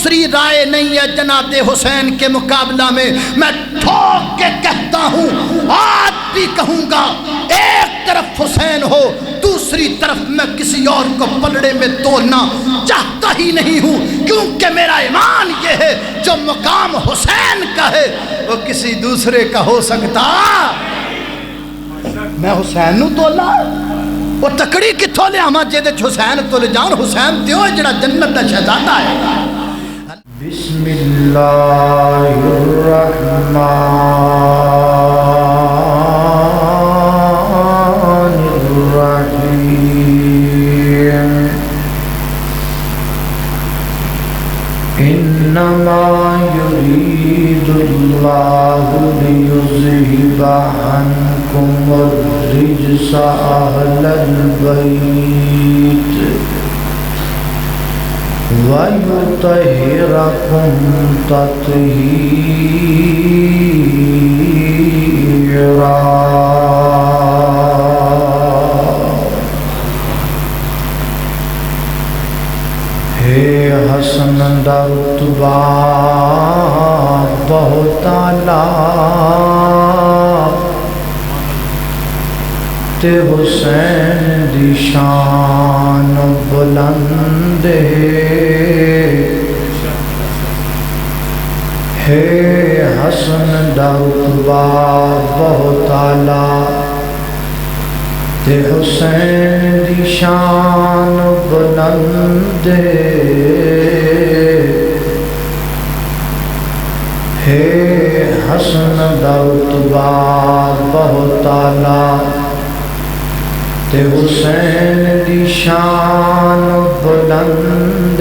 دوسری رائے نہیں ہے جناب حسین کے مقابلہ میں. میں ٹھوک کے کہتا ہوں، آج بھی کہوں گا، ایک طرف حسین ہو، دوسری طرف میں کسی اور کو پلڑے میں تولنا چاہتا ہی نہیں ہوں، کیونکہ میرا ایمان یہ ہے جو مقام حسین کا ہے وہ کسی دوسرے کا ہو سکتا. میں حسین نو تولا وہ تکڑی کتھوں لے آما جے دے حسین تولے جان. حسین تیو ہے جڑا جنت دا شہزادہ ہے. بسم اللہ الرحمن الرحیم. انما یرید اللہ لیذہب عنکم الرجس اہل البیت وَيُطَهِّرَكُمْ تَطْهِيرًا. ہے حسن دا رتبہ بہت اعلیٰ، تے حسین دی شان بلند ہے. حسن دا رتبہ بہت اعلیٰ، تے حسین دی شان بلند ہے. حسن دا رتبہ بہت اعلیٰ، تے حسین دی شان بلند.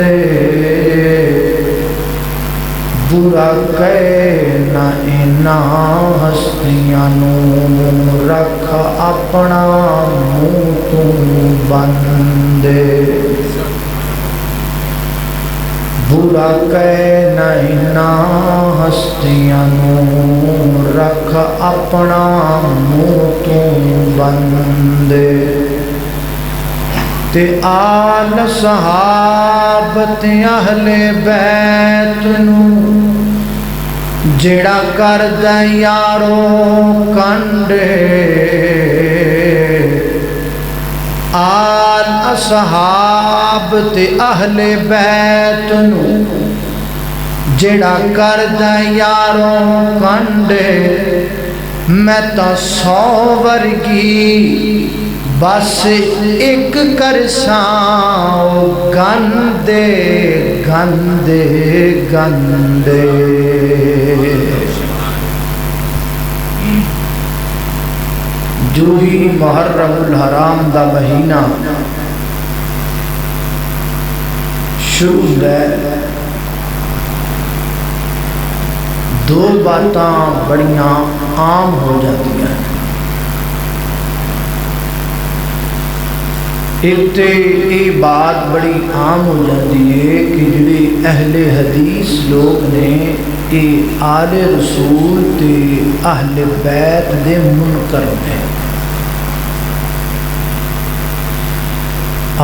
برا کہنا اینا ہستیاں نو رکھ اپنا منہ تو بند. برا کہنا اینا ہستیاں نو رکھ اپنا منہ تو بند. تے آل صحابت اہل بیت نو جڑا کردہ یارو کنڈے. آل صحابت اہل بیت نو جڑا کردہ یارو کنڈے. میں تا 100 ورگی بس ایک کرساں گندے گندے گندے. جو ہی محرم الحرام دا مہینہ شروع ہے، دو باتاں بڑیاں عام ہو جاتی ہیں. ایک تے یہ بات بڑی عام ہو جاتی ہے کہ جڑے اہل حدیث لوگ نے یہ آل رسول تے اہل بیت دے منکر ہیں.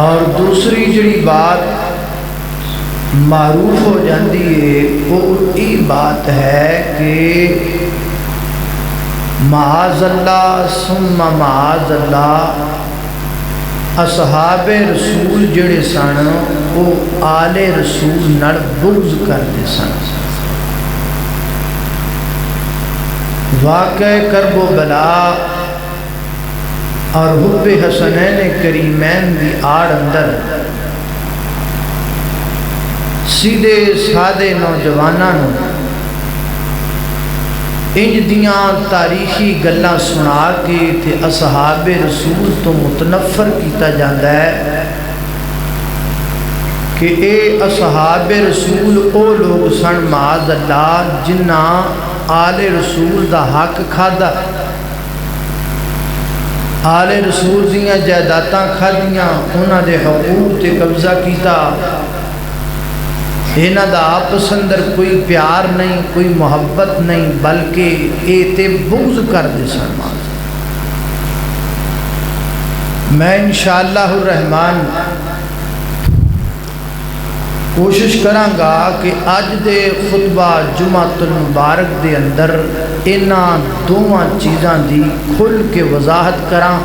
اور دوسری جڑی بات معروف ہو جاتی ہے وہ یہ بات ہے کہ معاذ اللہ ثم معاذ اللہ اصحاب رسول جڑے سن وہ آل رسول نال بغض کرتے سن. واقع کرب و بلا اور حب حسنین کریمین دی آڑ اندر سیدھے سادے نوجوانوں انج دیاں تاریخی گلاں سنا کے تے اصحاب رسول تو متنفر کیتا جاندہ ہے کہ اے اصحاب رسول او لوگ سن معاذ اللہ جنہ آل رسول دا حق کھادا، آل رسول دیاں جائیداداں کھادیاں، انہاں دے حقوق تے قبضہ کیتا. انہاں دا آپس اندر کوئی پیار نہیں، کوئی محبت نہیں، بلکہ اے تے بغض کر دے سن. میں انشاءاللہ الرحمن کوشش کرانگا کہ اج دے خطبہ جمعۃ المبارک دے اندر انہاں دوواں چیزاں دی کھل کے وضاحت کراں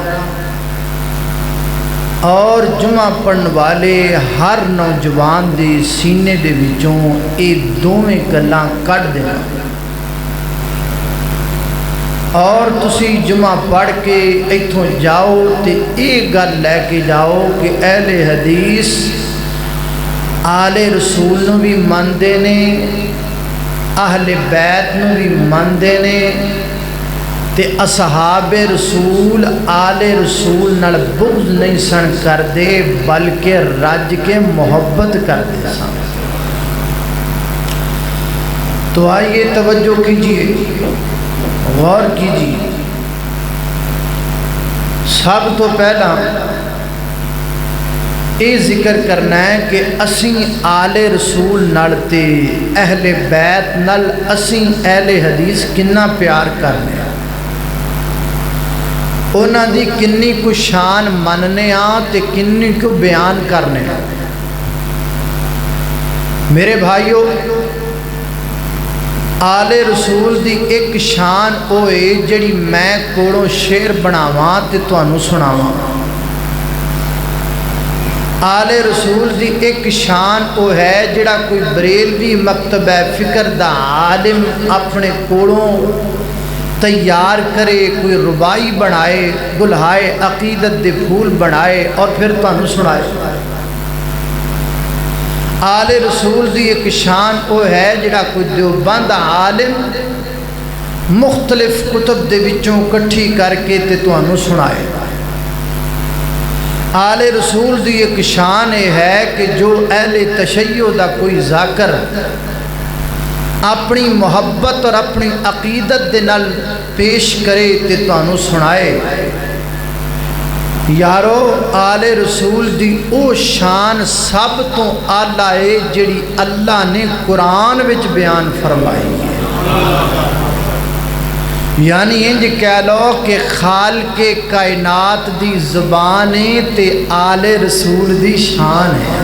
اور جمعہ پڑھن والے ہر نوجوان دے سینے دے وچوں اے دوویں گلاں کڈ دینا اور تسی جمعہ پڑھ کے ایتھوں جاؤ تے اے گل لے کے جاؤ کہ اہل حدیث آل رسول نو بھی مندے نے، اہل بیت نو بھی مندے نے، تے اصحاب رسول آل رسول نال بغض نہیں سن کردے بلکہ رج کے محبت کردے سن۔ تو آئیے توجہ کیجئے، غور کیجئے۔ سب تو پہلا یہ ذکر کرنا ہے کہ اسیں آل رسول نال تے اہل بیت نال اسیں اہل حدیث کنا پیار کرنے ہیں، انہاں دی کنی کو شان مننے ہاں تے کنی کو بیان کرنے ہیں۔ میرے بھائیو، آل رسول دی ایک شان ہوئے جڑی میں کوڑوں شعر بناواں تے تانوں سناواں۔ آل رسول دی ایک شان وہ ہے جڑا کوئی بریلوی مکتبہ فکر دا عالم اپنے کوڑوں تیار کرے، کوئی ربائی بنائے، گلہائے عقیدت دے پھول بنائے اور پھر تانوں سنائے۔ آل رسول دی ایک شان وہ ہے جڑا کوئی دیوبند عالم مختلف کتب دے وچوں کٹھی کر کے تے تانوں سنائے۔ آل رسول دی ایک شان ہے کہ جو اہل تشیع دا کوئی ذاکر اپنی محبت اور اپنی عقیدت دے نال پیش کرے تے تانوں سنائے۔ یارو آل رسول دی او شان سب تو اعلیٰ ہے جڑی اللہ نے قرآن وچ بیان فرمائی ہے۔ یعنی انج کہہ لو کہ خالق کائنات دی زبان تے آل رسول دی شان ہے۔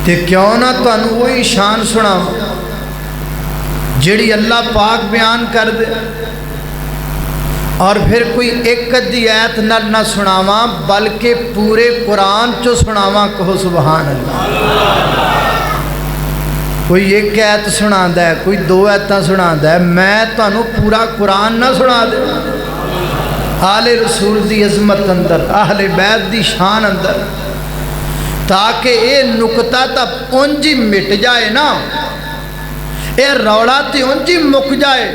تے کیوں نہ تانوں وہی شان سنا جڑی اللہ پاک بیان کر دے، اور پھر کوئی ایک ادھی آیت نال نہ سناواں بلکہ پورے قرآن چو سناواں، کہو سبحان اللہ۔ کوئی ایک آیت سناتا ہے، کوئی دو آیتاں سناتا ہے، میں تانوں پورا قرآن نہ سنا دے۔ آل رسول دی عظمت اندر، اہل بیت دی شان اندر، تاکہ اے نکتہ تا انجی مٹ جائے نا، اے روڑا تے انجی مک جائے،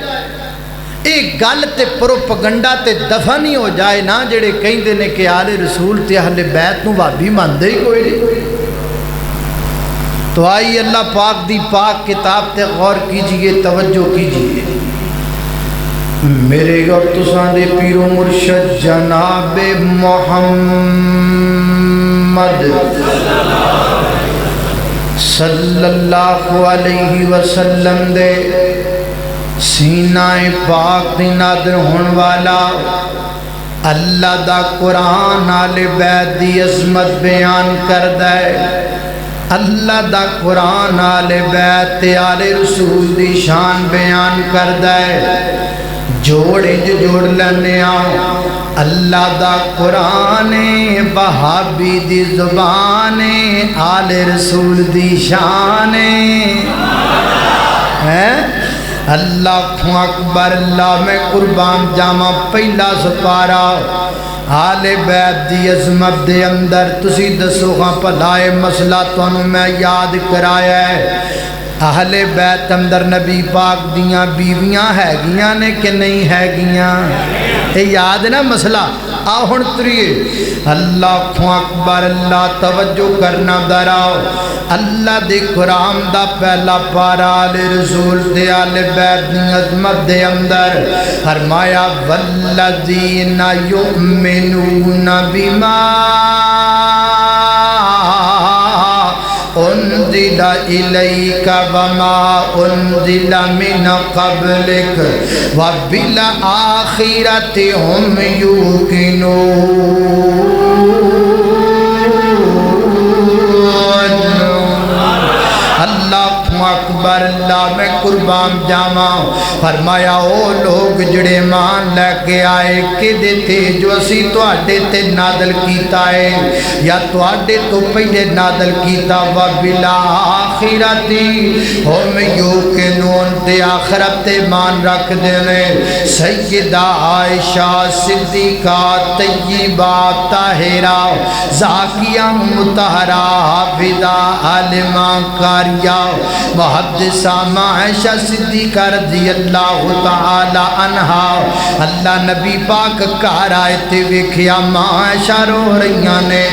اے گل تے پروپگنڈا تے دفع نہیں ہو جائے نا جڑے کہیں دینے کہ آل رسول تے اہل بیت نو بھابی ماندے ہی کوئی نہیں۔ تو آئیے اللہ پاک دی پاک کتاب تے غور کیجئے، توجہ کیجئے۔ میرے اور تساں دے پیر و مرشد جناب محمد صلی اللہ علیہ وسلم دے سینہ پاک دی نادر ہون والا اللہ دا قرآن آل بیت دی عظمت بیان کردہ ہے۔ اللہ دا قرآن آل بیت آل رسول دی شان بیان کردہ ہے۔ جوڑے جوڑ لینے آؤ، اللہ دا قرآن بہابی دی زبان آل رسول دی شان ہے۔ اللہ اکبر، اللہ میں قربان جاما پہلا سپارا آل بیت دی عظمت دے اندر تسی دسو ہاں پلائے مسئلہ تانوں میں یاد کرایا ہے۔ اہل بیت اندر نبی پاک دیاں بیویاں ہے گیاں نے کہ نہیں ہے گیاں؟ اے یاد نا مسئلہ؟ آؤ ہن تریے اللہ اکبر، اللہ توجہ کرنا دراؤ۔ اللہ دے قرآن دا پہلا پارا آل رسول دے آل بیت دی عظمت دے اندر فرمایا والذین یؤمنون بما انزل الیک وما انزل من قبلک وبالآخرۃ هم یوقنون۔ اللہ میں قربان جاواں فرمایا او لوگ جڑے مان لے کے آئے کہ تے جو اسی تواڈے تے نازل کیتا ہے یا تواڈے تو پہلے نازل کیتا و بالآخرتی ہم یوقنون تے آخرت تے مان رکھ دینے سیدہ عائشہ صدیقہ طیبہ طاہرہ زاکیہ مطہرہ حافظہ عالمہ قاریہ محدثہ عائشہ صدیقہ رضی اللہ تعالی عنہا اللہ نبی پاک کار آئے تے ویکھیا عائشہ رو رہیاں نے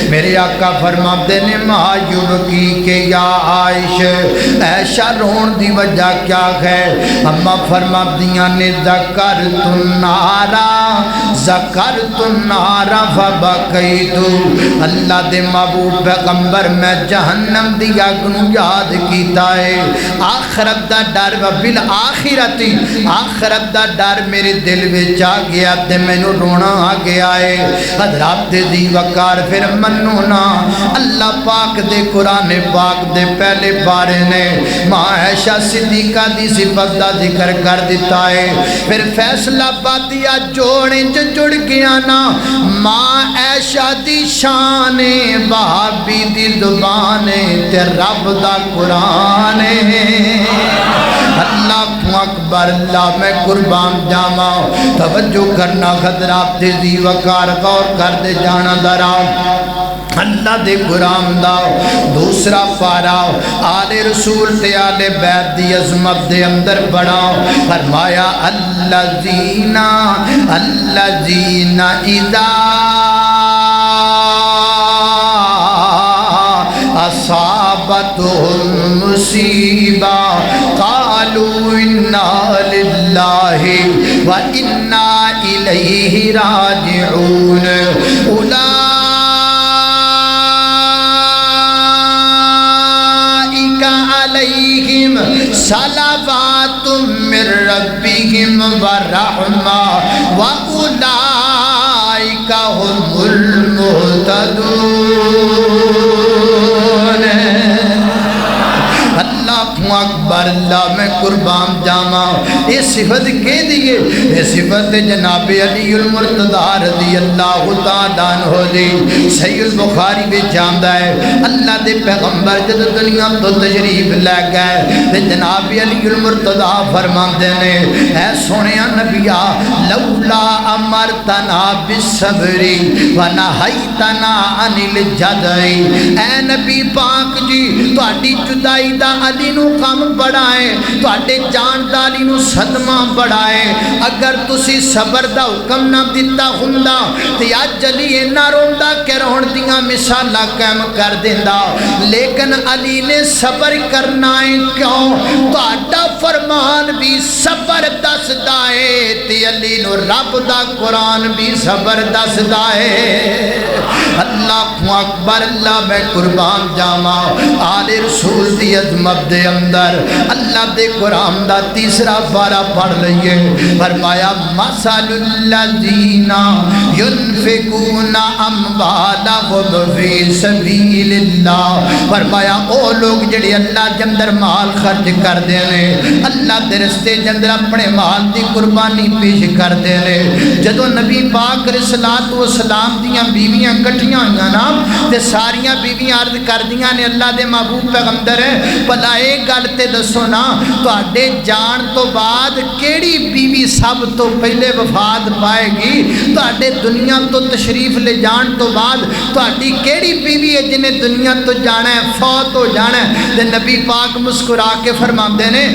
میرے آقا فرماتے نے معیوب کی کہ یا عائشہ رون دی وجہ کیا ہے اما فرماتی نے ذکرت النار فبکیتو اللہ دے محبوب پیغمبر میں جہنم دی اگ نو یاد کیتا ہے آخرت دا ڈر و بالآخرتی آخرت دا ڈر میرے دل وچ آ گیا تے مینوں رونا آ گیا ہے حضرات دی وقار پھر منو نا اللہ پاک دے قرآن پاک دے پہلے بارے نے ماں عائشہ صدیقہ دی صفت دا ذکر کر دیتا ہے پھر فیصلہ بادیا جوڑیں جڑ گیا نا ماں عائشہ دی شان بہابی دی زبان تے رب دا قرآن اللہ اکبر اللہ میں قربان جاواں توجہ کرنا حضرات دی وقار غور کر دے جانا درا اللہ دے قرآن دا دوسرا پارا آل رسول تے آل بیت دی عظمت دے اندر بڑا فرمایا الذین اذا اصابتهم مصیبہ قالوا انا للہ و انا الیہ راجعون علیہم صلوات من ربہم ورحمہ واولئک هم المہتدون اکبر اللہ میں قربان جاواں یہ صفت کے دیئے یہ صفت جناب علی المرتضی رضی اللہ تعالیٰ عنہ دی صحیح البخاری میں جاندہ ہے اللہ دے پیغمبر جد دنیا تو تشریف لے گئے تے جناب علی المرتضی فرماندے نے اے سونیا نبیہ لولا امرتنا بالصبری ونہیتنا عن الجدعی اے نبی پاک جی تہاڈی جدائی دا علی نو کم بڑا ہے تواڈے جانداری نو صدمہ بڑا ہے اگر تسی صبر دا حکم نہ دیتا ہوندا تے اج علی اینا روندا کہ رون دیاں مثالاں قائم کر دیندا لیکن علی نے صبر کرنا ہے کیوں تہاڈا فرمان بھی صبر دسدا ہے تے علی نو رب دا قرآن بھی صبر دسدا ہے اللہ اکبر اللہ میں قربان جاواں آل رسول دی عظمت دے اندر اللہ دے قرآن دا تیسرا پارا پڑھ لئیے فرمایا مثل الذین ينفقون اموالهم فی سبیل اللہ فرمایا او لوگ جڑے اللہ دے اندر مال خرچ کر دینے اللہ دے رستے دے اندر اپنے مال دی قربانی پیش کر دینے جدو نبی پاک علیہ السلام دیاں بیویاں کٹھیاں ہوئیاں نا تے ساریاں بیویاں عرض کر دیاں نے اللہ دے محبوب پیغمبر ہے بھلا ایک گل تے دسو نا تواڈے جان تو بعد کیڑی بیوی سب تو پہلے وفات پائے گی تواڈے دنیا تو تشریف لے جان تو بعد تواڈی کیڑی بیوی ہے جنہیں دنیا تو جانا ہے فوت ہو جانا ہے تے نبی پاک مسکرا کے فرماندے نے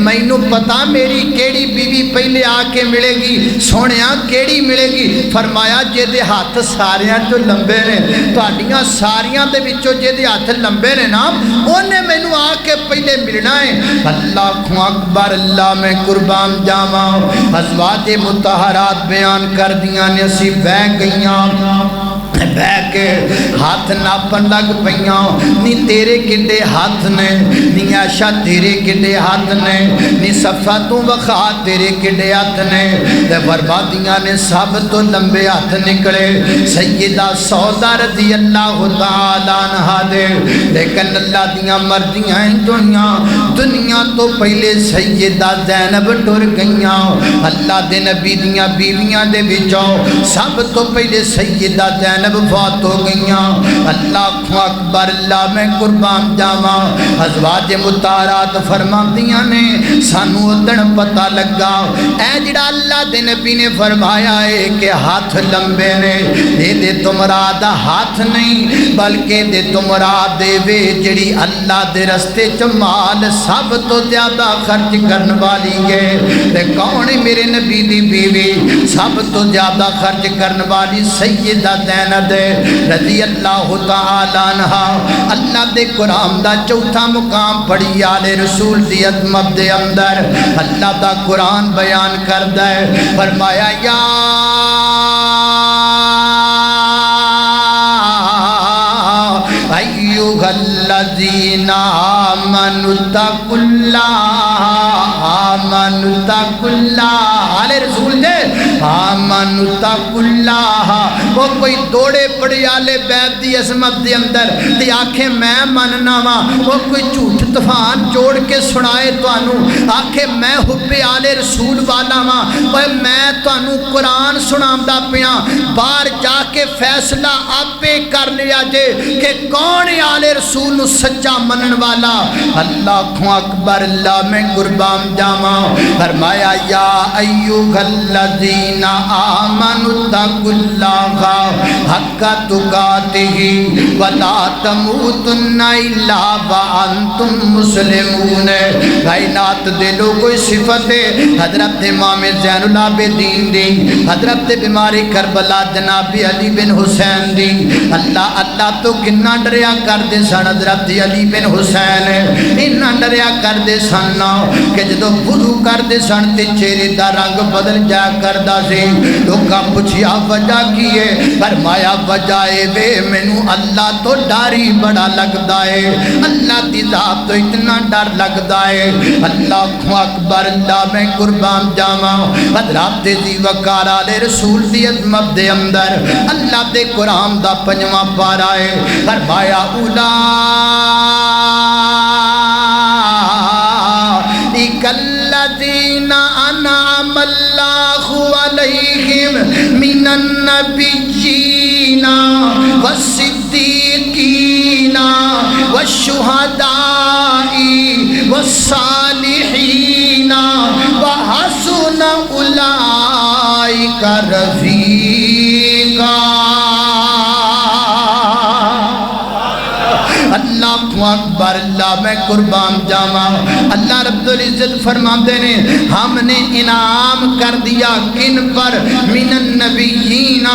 مینوں پتا میری کیڑی بیوی پہلے آ کے ملے گی سونیا کیڑی ملے گی فرمایا جے دے ہاتھ ساریاں تو لمبے نے تواڈیاں ساریاں دے وچوں جے دے ہاتھ لمبے نے نا اونے مینوں آ کے پہلے ملنا ہے اللہ اکبر اللہ میں قربان جاواں ازواج مطہرات بیان کر دیاں نے اسی بہ گئیاں بہ کے ہاتھ ناپن لگ پیاں نی تیرے کڈے ہاتھ نے نی عائشہ تیرے کڈے ہاتھ نے نی صفا تو وخا تیرے کڈے ہاتھ نے تے بربادیاں نے سب تو لمبے ہاتھ نکلے سیدہ سودا رضی اللہ تعالی عنہا دے لیکن اللہ دیاں مرضیاں جویاں دنیا تو پہلے سیدہ زینب ٹر گئیاں اللہ دے نبی دیاں بیویاں دے وچوں سب تو پہلے سیدہ زینب فوت ہو گئیاں اللہ اکبر اللہ میں قربان جاواں ازواج مطہرات فرماندیاں نے سانو ادن پتہ لگا اے جڑا اللہ دے نبی نے فرمایا ہے کہ ہاتھ لمبے نے دے تو مراد ہاتھ نہیں بلکہ دے تو مراد دے وے جڑی اللہ دے رستے چ مال سب تو زیادہ خرچ کرن والی ہے تے کون میرے نبی دی بیوی سب تو زیادہ خرچ کرن والی سیدہ زینب رضی اللہ تعالی عنہا اللہ دے قرآن دا چوتھا مقام پڑھی آل رسول دی عظمت دے اندر اللہ دا قرآن بیان کردہ ہے فرمایا یا ایوہ الذین آمنوا اتقوا اللہ آل رسول دے آمنوا اتقوا اللہ وہ کوئی دوڑے پڑے آلے بیت دی عظمت دے اندر تے آنکھیں میں مننا وا وہ کوئی جھوٹ طوفان جوڑ کے سنائے تو انو آنکھیں میں حب آل رسول والا وا وہ میں تو انو قرآن سنامدہ پیاں بار جا کے فیصلہ آپے کر لیا جے کہ کون آل رسول نو سچا منن والا اللہ اکبر اللہ میں قربان جاواں فرمایا یا ایوہ الذین آمنوا اتقوا اللہ حق تقاتہ ولا تموتن الا وانتم مسلمون کائنات دے لوگوں صفت حضرت امام زین العابدین دی حضرت بیماری کربلا جناب علی بن حسین دی اللہ اللہ تو کنا ڈریا کر دے سن حضرت علی بن حسین انہا ڈریا کر دے سن کہ جدو وضو کر دے سن تے چہرے دا رنگ بدل جا کردہ سے لوگاں پوچھیا وجہ کیے فرمایا وجہ وے مینوں اللہ تو ڈاری بڑا لگدا ہے اللہ دی ذات تو اتنا ڈر لگدا ہے اللہ اکبر اللہ میں قربان جاواں حضرات دی وقار آل رسول دی عظمت دے اندر اللہ دے قرآن دا پنجواں پارا ہے فرمایا اولئک الذین انعم اللہ علیہم من النبیین والصدیقین والشہداء والصالحین وحسن اولئک رفیقا اللہ اکبر اللہ میں قربان جاواں اللہ رب العزت فرماتے ہیں ہم نے انعام کر دیا کن پر من النبیین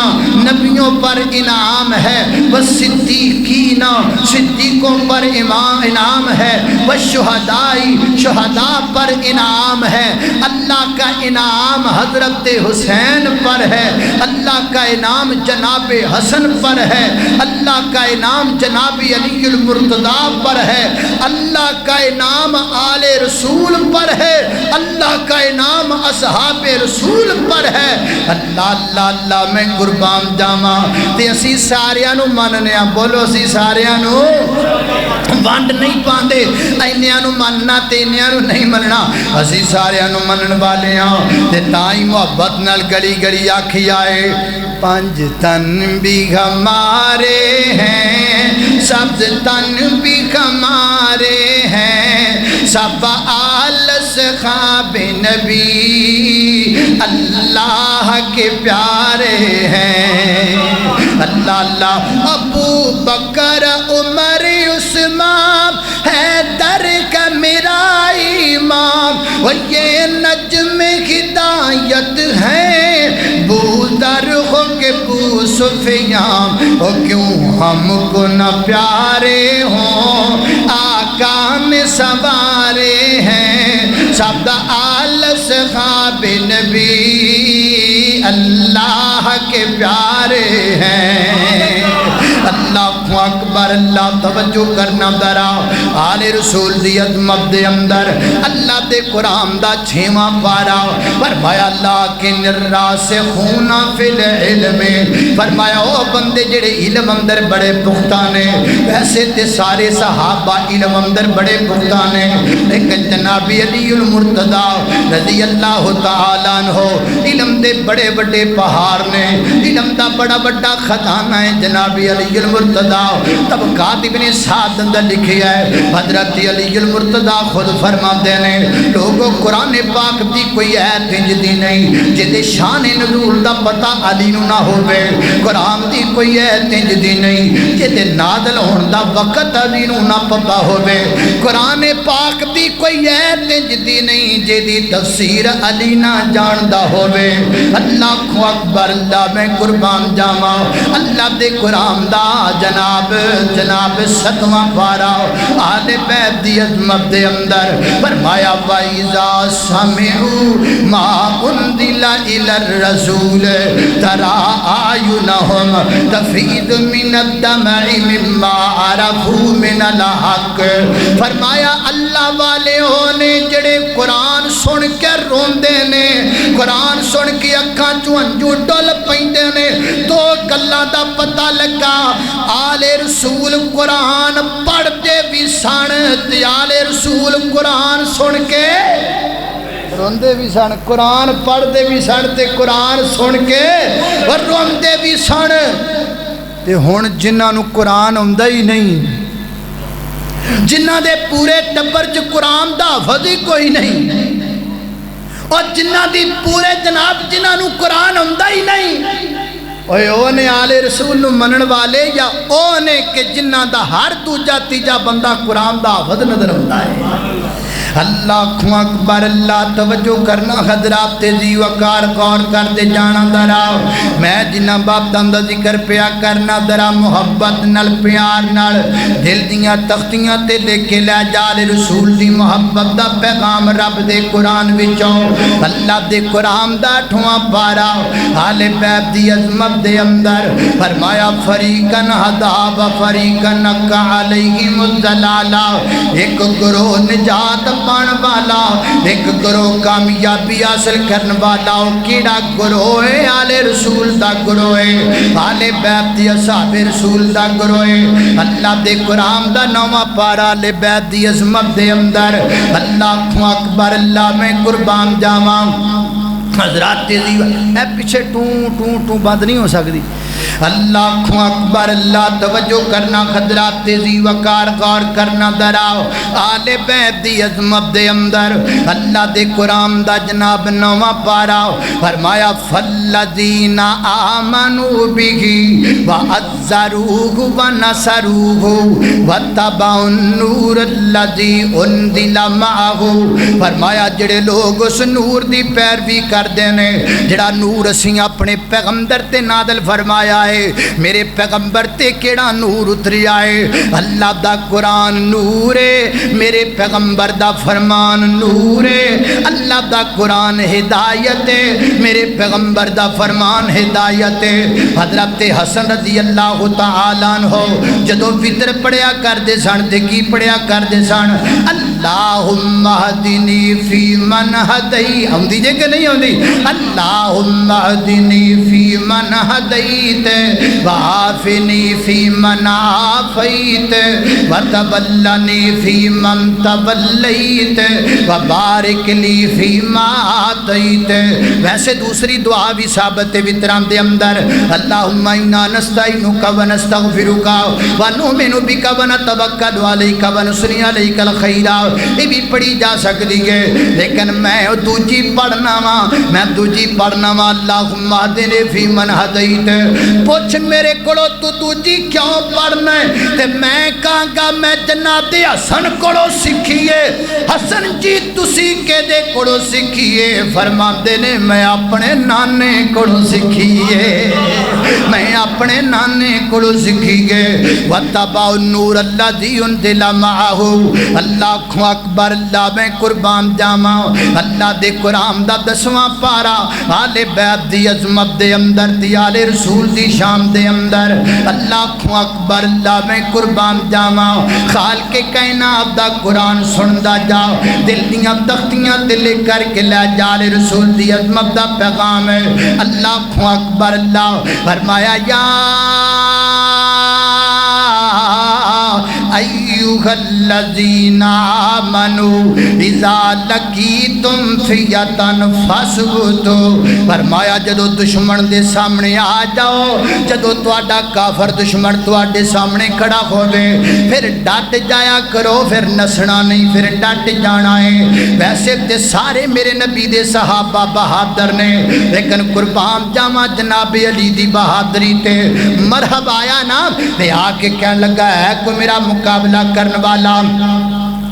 نبیوں پر انعام ہے والصدیقین صدیقوں پر انعام ہے والشہداء شہداء پر انعام ہے اللہ کا انعام حضرت حسین پر ہے اللہ کا انعام جناب حسن پر ہے اللہ کا انعام جناب علی المرتضیٰ پر ہے اللہ کا انعام آل رسول پر ہے اللہ کا انعام اصحاب رسول پر ہے اللہ اللہ اللہ میں قربان جاواں تے اسی ساریاں نو مننے ہاں بولو اسی ساریاں نو ونڈ نہیں پاندے اینیاں نو مننا تے اینیاں نو نہیں مننا اسی ساریاں نو منن والے ہاں تے تاں ہی محبت نال گلی گلی آکھی آئے پنج تن بھی ہمارے ہیں سب تن بھی ہمارے ہیں سب آل صحاب نبی اللہ کے پیارے ہیں اللہ اللہ ابو بکر عمر عثمان حیدر کا میرا امام وہ یہ نجم ہدایت ہے بودر ہو کے بو سفیان وہ کیوں ہم کو نہ پیارے ہوں آقا میں سوارے ہیں سب آل صحاب نبی اللہ کے پیارے ہیں اللہ اکبر اللہ توجہ کرنا درا آل رسول دی عظمت دے اندر اللہ دے قرآن دا 6واں پارا فرمایا لیکن الراسخون فی العلم فرمایا او بندے جڑے علم اندر بڑے پختہ نے ویسے تے سارے صحابہ علم اندر بڑے پختہ نے لیکن جناب علی المرتضی رضی اللہ تعالیٰ عنہ علم دے بڑے بڑے پہاڑ نے علم دا بڑا بڑا خزانہ ہے جناب علی المرتضی طبقات ابن سعد اندر لکھی ہے حضرت علی المرتضی خود فرماتے ہیں لوگوں قرآن پاک دی کوئی ایت دی نہیں جدے شان نزول دا پتہ علی نو نہ ہوئے قرآن دی کوئی ایت دی نہیں جدے نازل ہون دا وقت علی نو نہ پتہ ہوئے قرآن پاک دی کوئی ایت دی نہیں جدی تفسیر علی نہ جاندہ ہوئے اللہ اکبر اللہ میں قربان جاما اللہ دے قرآن دا جناب 7واں پارا آل بیت دی عظمت دے اندر فرمایا وَإِذَا سَمِعُوا مَا أُنزِلَ إِلَى الرَّسُولِ تَرَىٰ أَعْيُنَهُمْ تَفِيضُ مِنَ الدَّمْعِ مِمَّا عَرَفُوا مِنَ الْحَقِّ فرمایا اللہ والے ہونے جڑے قرآن سن کے روندے نے قرآن سن کے اکھاں چوں ہنجو ڈل پیندے نے تو گلاں دا پتہ لگا آل رسول قرآن پڑھ دے بھی سن تے آل رسول قرآن سن کے روندے بھی سن قرآن پڑھ دے بھی سن تے قرآن سن کے اور روندے بھی سن تے ہن جنہاں نو قرآن ہوندا ہی نہیں جنہاں دے پورے ٹبر چ قرآن دا حفظ ہی کوئی نہیں اور جنہاں دی پورے جناب جنہاں نو قرآن ہوندا ہی نہیں اوہ نے آل رسول نو منن والے یا اوہ نے کہ جنہاں دا ہر دوجا تیجا بندہ قرآن دا حفظ نظر ہوندا ہے اللہ اکبر اللہ توجہ کرنا حضرات تیزی وقار غور کر دے جانا درا میں جنہ باپ دا ذکر پیا کرنا درا محبت نال پیار نال دل دیاں تختیاں تے لے کے لے جال رسول دی محبت دا پیغام رب دے قرآن وچوں اللہ دے قرآن دا 8واں پارا آل بیت دی عظمت دے اندر فرمایا فریقن ہدا و فریقن اکا علیہم الضلالہ ایک گروہ نجات پان والا ایک گروہ کامیابی حاصل کرن والا کیڑا گروہ ہے آل رسول دا گروہ ہے آل بیت دی اصحاب رسول دا گروہ ہے اللہ دے قرآن دا 9واں پارا آل بیت دی عظمت دے اندر اللہ اکبر اللہ میں قربان جاواں حضرات تیزی اے پیچھے ٹوں بند نہیں ہو سکتی اللہ اکبر اللہ توجہ کرنا حضرات تیزی وقار غور کرنا دراؤ آل بیت دی عظمت دے اندر اللہ دے قرآن دا جناب 9واں پارا فرمایا فالذین آمنوا بہ وعزروہ ونصروہ واتبعوا النور الذی انزل معہ فرمایا جڑے لوگ اس نور دی پیروی کر دینے جڑا نور اسیں اپنے پیغمبر تے نازل فرمایا ہے میرے پیغمبر تے کیڑا نور اتری آئے اللہ دا قرآن نور ہے میرے پیغمبر دا فرمان نور ہے اللہ دا قرآن ہدایت ہے میرے پیغمبر دا فرمان ہدایت ہے حضرت حسن رضی اللہ تعالیٰ عنہ جدو وطر پڑھیا کر دے سن تے کی پڑھیا کر دے سن اللہم اہدنی فی من ہدی ہم دیجئے کہ نہیں ہوں دی اللہم اہدنی فی من ہدیت وعافنی فی من عافیت وتولنی فی من تولیت وبارک لی فی ما آتیت ویسے دوسری دعا بھی ثابت وطران دے اندر اللہم انا نستعینک ونستغفرک ونؤمن بک ونتوکل علیک ونثنی علیک الخیر یہ بھی پڑھی جا سکتی ہے لیکن میں دوجی پڑھنا وا اللہم اہدنی فی من ہدیت پوچھ میرے کڑو تو دوجی کیوں پڑھنا ہے تے میں کہاں گا میں جناب حسن کڑو سکھیے حسن جی تسی کے دے کڑو سکھیے فرما دینے میں اپنے نانے کڑو سکھیے میں اپنے نانے کڑو سکھیے وَاتَّبَعُوا النُّورَ الَّذِي أُنزِلَ مَعَهُ اللہ اکبر اللہ میں قربان جاما اللہ دے قرآن دا 10واں پارا آل بیت دی عظمت دے اندر دی آل رسول دی شام دے اندر اللہ اکبر اللہ میں قربان جاواں خال کے کائنات دا قرآن سندا جا دل دیاں تختیاں تے لکھ کر کے لے جا رسول دی عظمت دا پیغام ہے اللہ اکبر اللہ فرمایا یا ایھا الذین آمنوا اذا لقیتم فئۃ فاثبتوا فرمایا جدو دشمن دے سامنے آ جاؤ جدو تہاڈا کافر دشمن تہاڈے سامنے کھڑا ہوے پھر ڈٹ جایا کرو پھر نسنا نہیں پھر ڈٹ جانا ہے ویسے تے سارے میرے نبی دے صحابہ بہادر نے لیکن قربان جاواں جناب علی دی بہادری تے مرحب آیا نا تے آ کے کہنے لگا ہے کوئی میرا مقابلہ کرنے والا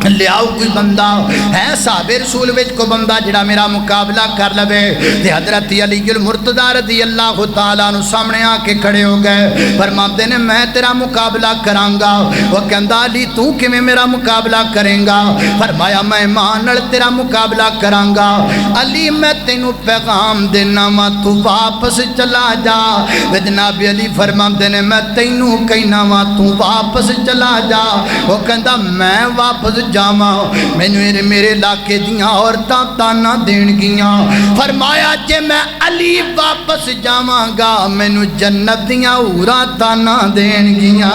لے آؤ کوئی بندہ ہے صحابہ رسول وچ کو بندہ جڑا میرا مقابلہ کر لوے تے حضرت علی المرتضی رضی اللہ تعالیٰ عنہ سامنے آ کے کھڑے ہو گئے فرماتے نے میں تیرا مقابلہ کراں گا وہ کہندا علی تو کیویں میرا مقابلہ کریں گا فرمایا میں ایمان نال تیرا مقابلہ کراں گا علی میں تینوں پیغام دینا وا تو واپس چلا جا جناب علی فرماتے نے میں تینوں کہنا وا تو واپس چلا جا وہ کہندا میں واپس جاواں مینوں میرے علاقے دیاں عورتاں تانا دین گیاں فرمایا جے میں علی واپس جاواں گا مینوں جنت دیاں حوراں تانا دین گیاں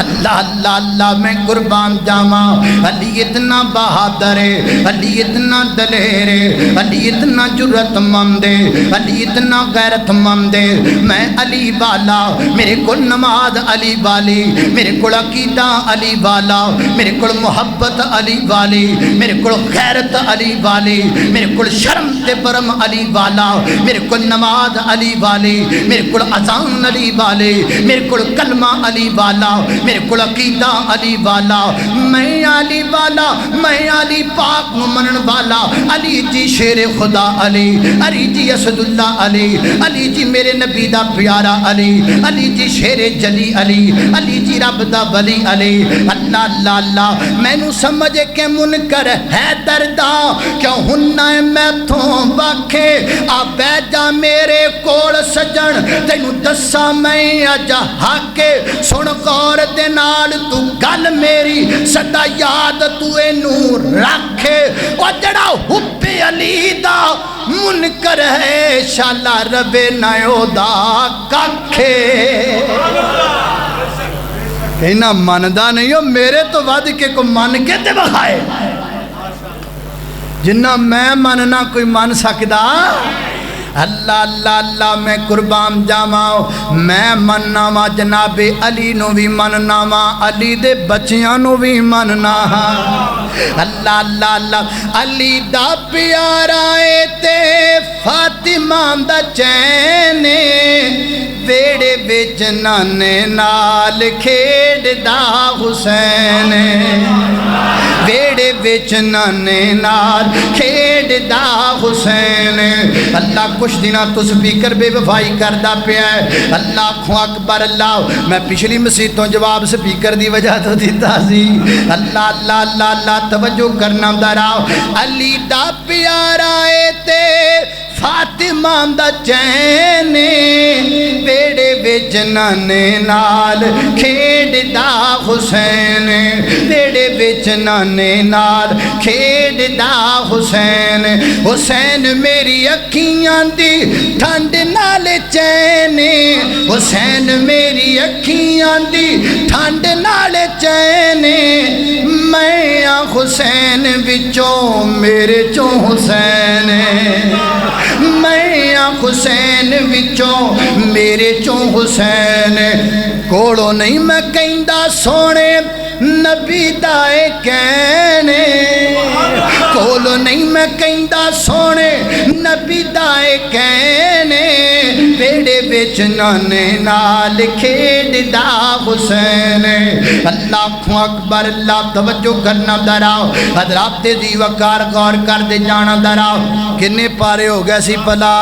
اللہ اللہ اللہ میں قربان جاواں علی اتنا بہادر ہے علی اتنا دلیر ہے علی اتنا جرأت مند ہے علی اتنا غیرت مند ہے میں علی والا میرے کو نماز علی والی میرے کو عقیدہ علی والا میرے کو محبت علی والی میرے کو غیرت علی والی میرے کو شرم تے برم علی والا میرے کو نماز علی والی میرے کو اذان علی والی میرے کو کلمہ علی والا میرے کو عقیدہ علی والا میں علی والا میں علی پاک نو منن والا علی جی شیر خدا علی علی جی اسد اللہ علی علی جی میرے نبی دا پیارا علی علی جی شیر جلی علی علی جی رب دا ولی علی اللہ اللہ اللہ مینوں سمجھ کے منکر ہے دردا کیوں ہننا میں تھوں باکھے آ بہ جا میرے کول سجن تینوں دساں میں اجا ہاکے سن غور دے نال تو گل میری سدا یاد تو اینوں رکھے او جڑا حب علی دا منکر ہے شالا ربے نایو دا ککھے کہنا ماندا نہیں ہو میرے تو ود کے کو مان کے تے بخائے جنہ میں ماننا کوئی مان سکدا اللہ اللہ اللہ میں قربان جاواں میں مننا وا جناب علی نو بھی مننا وا علی دے بچیاں نو بھی مننا اللہ اللہ اللہ علی دا پیارا اے تے فاطمہ دا چین ویڑے وچ نانے نال کھیڈدا حسین ویڑے وچ نانے نال کھیڈدا حسین اللہ کچھ دنہ تو سپیکر بے وفائی کردہ پہ ہے اللہ اکبر اللہ میں پچھلی مسیحتوں جواب سپیکر دی وجہ تو دیتا سی اللہ اللہ اللہ اللہ توجہ کرنا دراؤ علی دا پیارا اے تے فاطمہ دا چین بیڑے وچ نانے نال کھیڈدا حسین بیڑے وچ نانے نال کھیڈدا حسین حسین میری اکھیاں دی ٹھنڈ نال چین حسین میری اکھیاں دی ٹھنڈ نال چین میں حسین وچوں میرے چوں حسین میں حسین وچوں میرے چوں حسین کوڑو نہیں میں کہندا سونے نبی دائے کہنے کولو نہیں میں کہندا سونے نبی دائے کہنے بیڑے وچ نانے نال کھیڈدا حسین اللہ اکبر اللہ توجہ کرنا دراؤ حضرات دی وقار غور کر دے جانا دراؤ کنے پارے ہو گئے سی پلا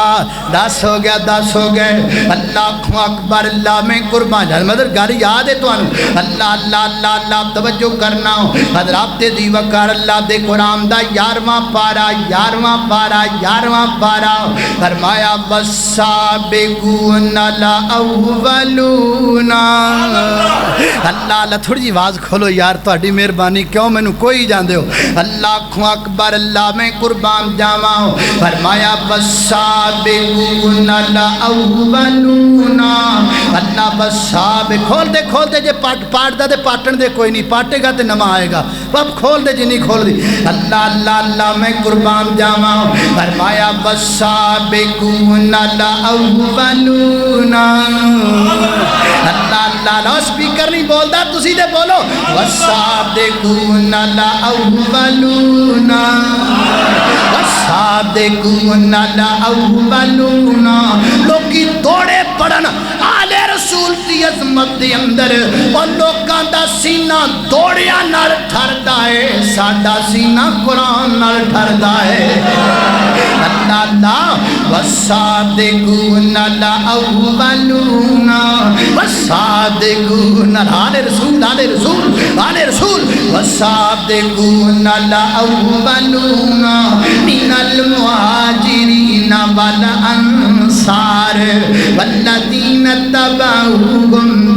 10 ہو گیا 10 ہو گئے اللہ اکبر اللہ میں قربان جان مدر گھر یاد ہے تو اللہ اللہ اللہ اللہ توجہ کرنا حضرات دی وقار اللہ دے قرآن دا 11واں پارا 11واں پارا 11واں پارا فرمایا والسابقون الاولون اللہ اللہ تھوڑی جی آواز کھولو یار تہاڈی مہربانی کیوں مینوں کوئی جاندے ہو اللہ اکبر اللہ میں قربان جاواں فرمایا والسابقون الاولون اللہ والسابق کھول دے جے پاٹ دا تے پاٹن دے کوئی نہیں پاٹے گا تے نما آئے گا اب کھول دے جی نہیں کھول دی اللہ اللہ اللہ میں قربان جاواں فرمایا والسابقون الاولون اللہ اللہ سپیکر نہیں بولدا تسی تے بولو والسابقون الاولون والسابقون الاولون لوکی دوڑے پڑھن آل رسول دی عظمت دے اندر اور لوکاں دا سینہ دوڑیاں نال ٹھردا ہے ساڈا سینہ قرآن نال ٹھردا ہے اللہ اللہ والصادقون الاولون والصادقون آل رسول آل رسول آل رسول والصادقون الاولون من المہاجرین والانصار والذین تبعوهم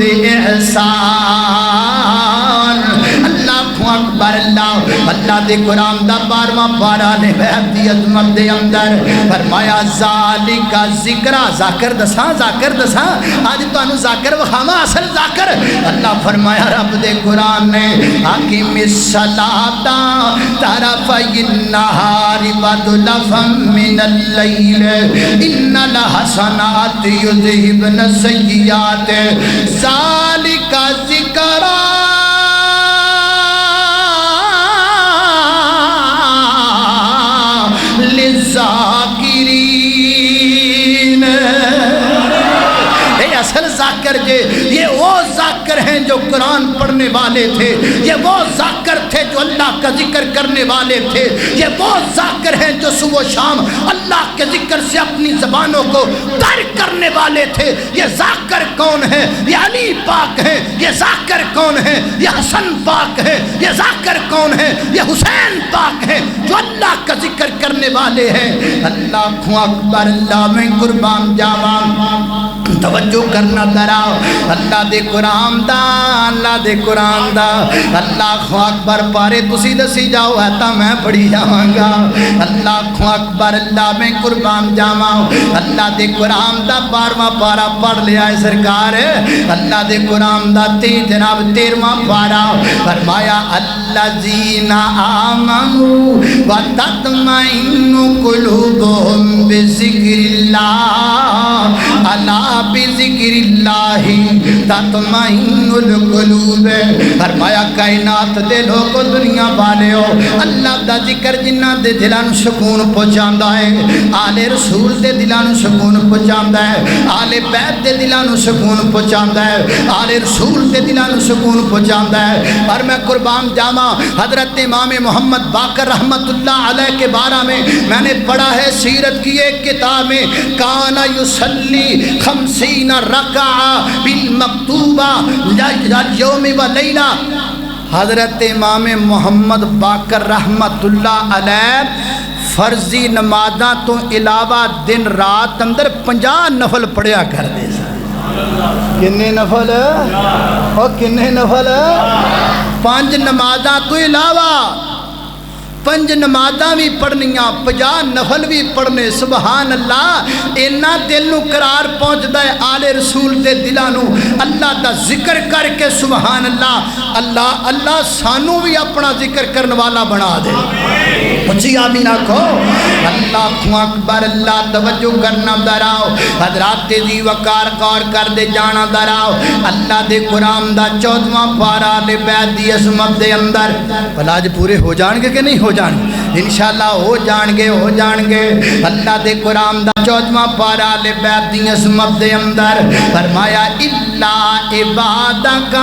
بإحسان اللہ اکبر اللہ اللہ دے قرآن دا 12واں پارا نے بیعت دی عظمت دے اندر فرمایا ذالک ذکر ذاکر دساں آج تانوں ذاکر وکھاواں اصل ذاکر اللہ فرمایا رب دے قرآن نے اقیم الصلاۃ طرفی النہار وزلفا من اللیل ان الحسنات یذہبن السیئات ذالک ذکر للذاکرین اے اصل ذاکر جے یہ وہ ذاکر ہیں جو قرآن پڑھنے والے تھے یہ وہ ذاکر تھے جو اللہ کا ذکر کرنے والے تھے یہ وہ ذاکر ہیں جو صبح و شام اللہ کے ذکر سے اپنی زبانوں کو تر کرنے والے تھے یہ ذاکر کون ہے یہ علی پاک ہے یہ ذاکر کون ہے یہ حسن پاک ہے یہ ذاکر کون ہے یہ حسین پاک ہے جو اللہ کا ذکر کرنے والے ہیں اللہ اکبر اللہ میں قربان جاواں توجہ کرنا دراؤ اللہ دے قرآن دا اللہ دے قرآن دا اللہ اکبر پارے تسی دسی جاؤ ہے تا میں پڑھی جاواں گا اللہ اکبر اللہ میں قربان جاواں اللہ دے قرآن دا 12واں پارا پڑھ لیا ہے سرکار اللہ دے قرآن دا جناب 13واں پارا فرمایا الذین آمنوا وتطمئن قلوبهم بذکر اللہ الا بذکر اللہ تطمئن القلوب فرمایا کائنات دے لوگو دنیا والے ہو اللہ دا ذکر جنہ دے دلان سکون پہنچاندا ہے آل رسول دے دلان سکون پہنچاندا ہے آل بیت دے دلان سکون پہنچاندا ہے آل رسول دے دلان سکون پہنچاندا ہے اور میں قربان جاواں حضرت امام محمد باقر رحمت اللہ علیہ کے بارے میں نے پڑھا ہے سیرت کی ایک کتاب میں کانا یصلی 50 رکعہ بالمکتوبہ یوم و لیلہ حضرت امام محمد باقر رحمت اللہ علیہ فرضی نمازاں تو علاوہ دن رات اندر 50 نفل پڑھیا کر دے کنے نفل اور کنے نفل 5 نمازاں تو علاوہ 5 نمازاں بھی پڑھنیاں 50 نفل بھی پڑھنے سبحان اللہ اینا دل نو قرار پہنچدا ہے آل رسول دے دلاں نو اللہ دا ذکر کر کے سبحان اللہ اللہ اللہ سانو بھی اپنا ذکر کرن والا بنا دے اچھی آمین آکھو اللہ اکبر اللہ توجہ کرنا دراؤ حضرات دی وقار غور کر دے جانا دراؤ اللہ دے قرآن دا 14واں پارا لے بیت دی عظمت دے اندر بھلا جو پورے ہو جان گے کہ نہیں ہو جان گے انشاءاللہ ہو جان گے اللہ دے قرآن دا 14واں پارا لے بیت دی عظمت دے اندر فرمایا الا عبادک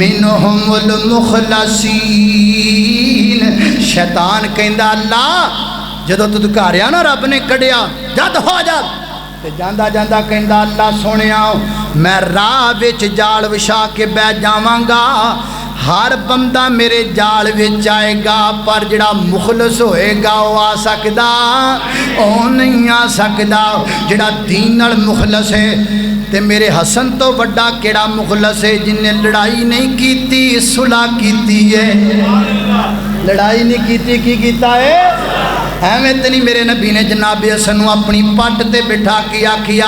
منہم المخلصین شیطان کہندا اللہ جدو دھکاریا نا رب نے کڈیا جد ہو جا تے جاندا جاندا کہندا اللہ سونیا میں راہ وچ جال وچھا کے بہ جاواں گا ہر بندہ میرے جال وچ آئے گا پر جڑا مخلص ہوئے گا وہ آ سکدا او نہیں آ سکدا جڑا دین نال مخلص ہے تے میرے حسن تو بڑا کیڑا مخلص ہے جن نے لڑائی نہیں کیتی صلح کیتی ہے لڑائی نہیں کیتی کی کیتا ہے ایویں تے نہیں میرے نبی نے جناب حسن نو اپنی پٹ تے بٹھا کے آکھیا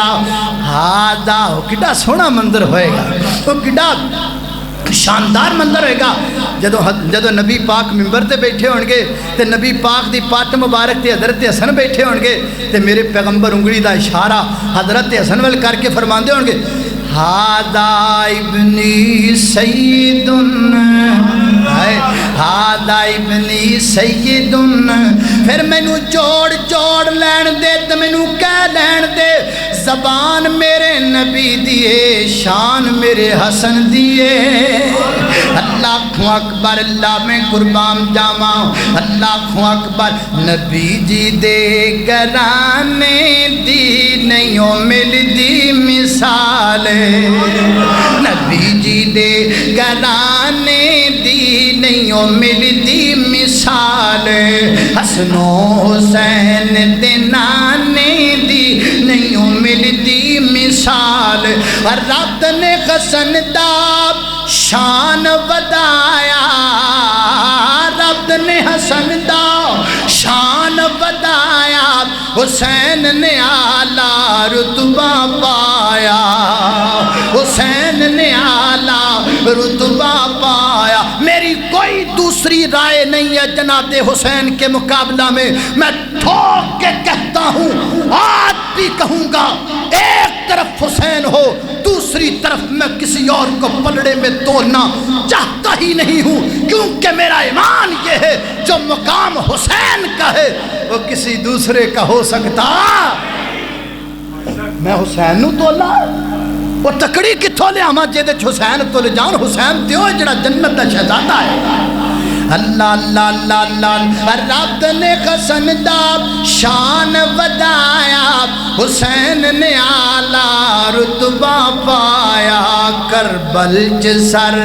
ہادا کڈا سونا مندر ہوئے گا او کڈا شاندار مندر ہوئے گا جدو نبی پاک ممبر تے بیٹھے ہونگے تے نبی پاک دی پاٹ مبارک تے حضرت حسن بیٹھے ہونگے تے میرے پیغمبر انگلی دا اشارہ حضرت حسن وال کر کے فرماندے ہونگے ہادا ابنی سیدن ہادا ابنی سیدن پھر مینو جوڑ جوڑ لین دے تے مینو کہہ لین دے زبان میرے نبی دیے شان میرے حسن دیے اللہ اکبر اللہ میں قربان جاواں اللہ اکبر نبی جی دے گرانے دی نہیں ملدی مثال نبی جی دے گرانے دی نہیں ملدی مثال حسن و حسین دے نانے دی نہیں ملدی مثال رب نے حسن دا شان ودایا رب نے حسن دا شان ودایا حسین نے اعلیٰ رتبہ پایا حسین نے اعلیٰ رتبہ پایا میری کوئی دوسری رائے نہیں ہے جناب حسین کے مقابلہ میں ٹھوک کے کہتا ہوں آج بھی کہوں گا ایک طرف حسین ہو دوسری طرف میں کسی اور کو پلڑے میں تولنا چاہتا ہی نہیں ہوں کیونکہ میرا ایمان یہ ہے جو مقام حسین کا ہے وہ کسی دوسرے کا ہو سکتا میں حسین نو تولا وہ تکڑی کتھوں لے آما جے دے حسین تولے جان حسین دیو جڑا جنت دا شہزادہ ہے اللہ اللہ اللہ اللہ رب نے حسن دا شان ودایا حسین نے اعلیٰ رتبہ پایا کربل چ سر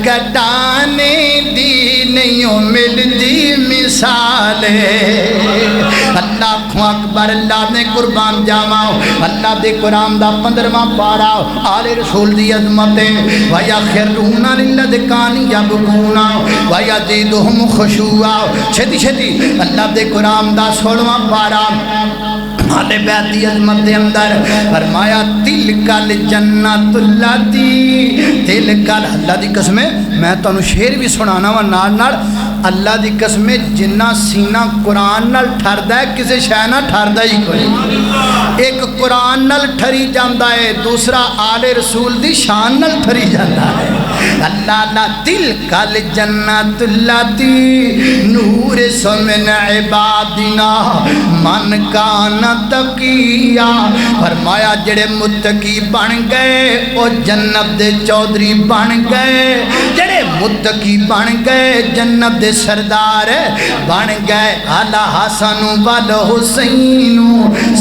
کٹانے دی نہیں ملدی مثال اللہ اکبر اللہ نے قربان جاواں اللہ دے قرآن دا 15واں پارا آل رسول دی عظمت وَيَخِرُّونَ لِلْأَذْقَانِ يَبْكُونَ وَيَزِيدُهُمْ خُشُوعًا چھتی چھتی اللہ دے قرآن دا 16واں پارا آل بیت دی عظمت دے اندر فرمایا تِلْكَ الْجَنَّةُ الَّتِي تِلْكَ اللہ دی قسمیں میں تو انہوں شعر بھی سنانا وا نال اللہ دی قسمیں جنہ سینہ قرآن نال ٹھردا ہے کسے شے نہ ٹھردا ہی کوئی ایک قرآن نال ٹھری جاندا ہے دوسرا آل رسول دی شان نال ٹھری جاندا ہے اللہ لا تِلْكَ الْجَنَّةُ الَّتِي نُورِثُ مِنْ عِبَادِنَا مَنْ كَانَ تَقِيًّا فرمایا جڑے متقی بن گئے او جنت دے چودھری بن گئے جڑے متقی بن گئے جنت دے سردار بن گئے اعلی حسن وال حسین